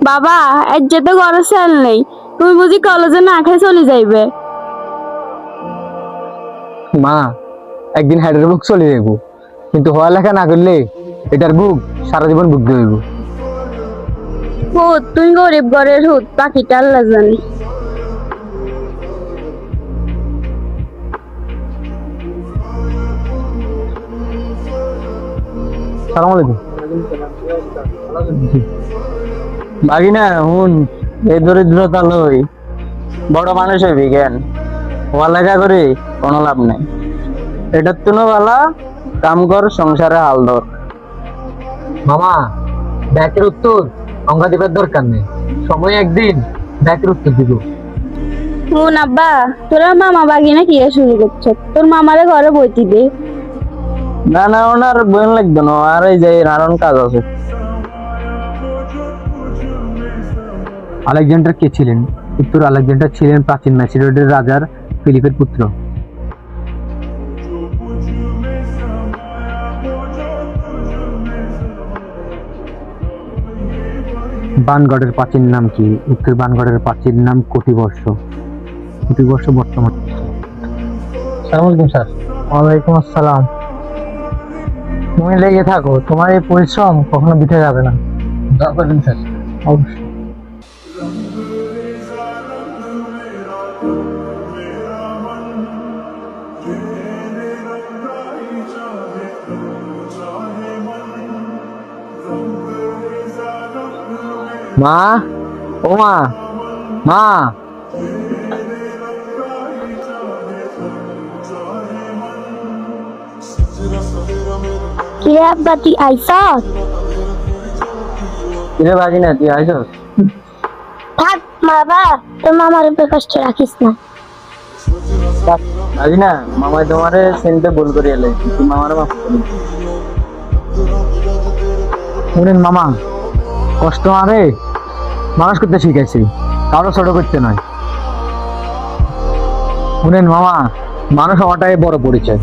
বাবা এর যেতে ঘরে সেল নেই, তুমি বুঝি কলেজে না খেয়ে চলে যাইবে? মা, একদিন হেডের বুক চলে যাইব, কিন্তু পড়ালেখা না করলে এটার বুক সারা জীবন ভুগতে হইব। হুত, তুই গরিব ঘরের হুত, পাখিটা আল্লাহ জানি। সালাম আলাইকুম। বাগিনা হুন, এই দরিদ্রতা লই বড় মানুষ হইবি জ্ঞান, পড়ালেখা করে কোনো লাভ নাই। এটার তুনো বালা কাম কর, সংসারে হাল ধর। মামা, ব্যাকের উত্তর অঙ্কা দিবার দরকার নেই, সময় একদিন ব্যাকের উত্তর দিব। হুন আব্বা, তোরা মামা বাগিনা কি শুরু করছ? তোর মামারে ঘরে বইতি দে। না না, ওনার বোন লাগবে না, আর এই যে নানান কাজ আছে। আলেকজান্ডার কে ছিলেন? উত্তর, আলেকজান্ডার ছিলেন প্রাচীন ম্যাসিডোনিয়ার রাজার ফিলিপের পুত্র। বানগড়ের প্রাচীন নাম কি? উত্তর, বানগড়ের প্রাচীন নাম কোটিবর্ষ। কোটিবর্ষ বর্তমান। সালাম আলাইকুম স্যার। ওয়ালাইকুম আসসালাম। তুমি লেগে থাকো, তোমার এই পরিশ্রম কখনো বিঠে যাবে না। দোয়া করবেন স্যার। অবশ্যই। মা, ও মা, মা। কি রে আব্বা, তুই আইসস? কিরে বাগিনা, তুই আইসস? থাক বাবা, তোর মামার উপরে কষ্ট রাখিস না। বাগিনা, মামাই তোমারে সেন্টে ভুল করে এলে, তুই মামারে মাফ করে। শুনেন মামা, কষ্ট আরে মানুষ করতে শিখেছি, কারো ছোট করতে নয়। শুনেন মামা, মানুষ হওয়াটাই বড় পরিচয়।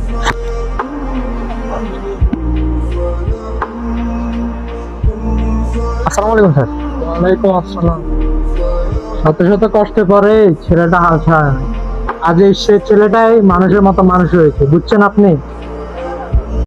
আসসালামু আলাইকুম স্যার। ওয়ালাইকুম আসসালাম। শত শত কষ্টের পরে ছেলেটা হাল ছাড়ে না। আজ এই সে ছেলেটাই মানুষের মতো মানুষ হয়েছে, বুঝছেন আপনি?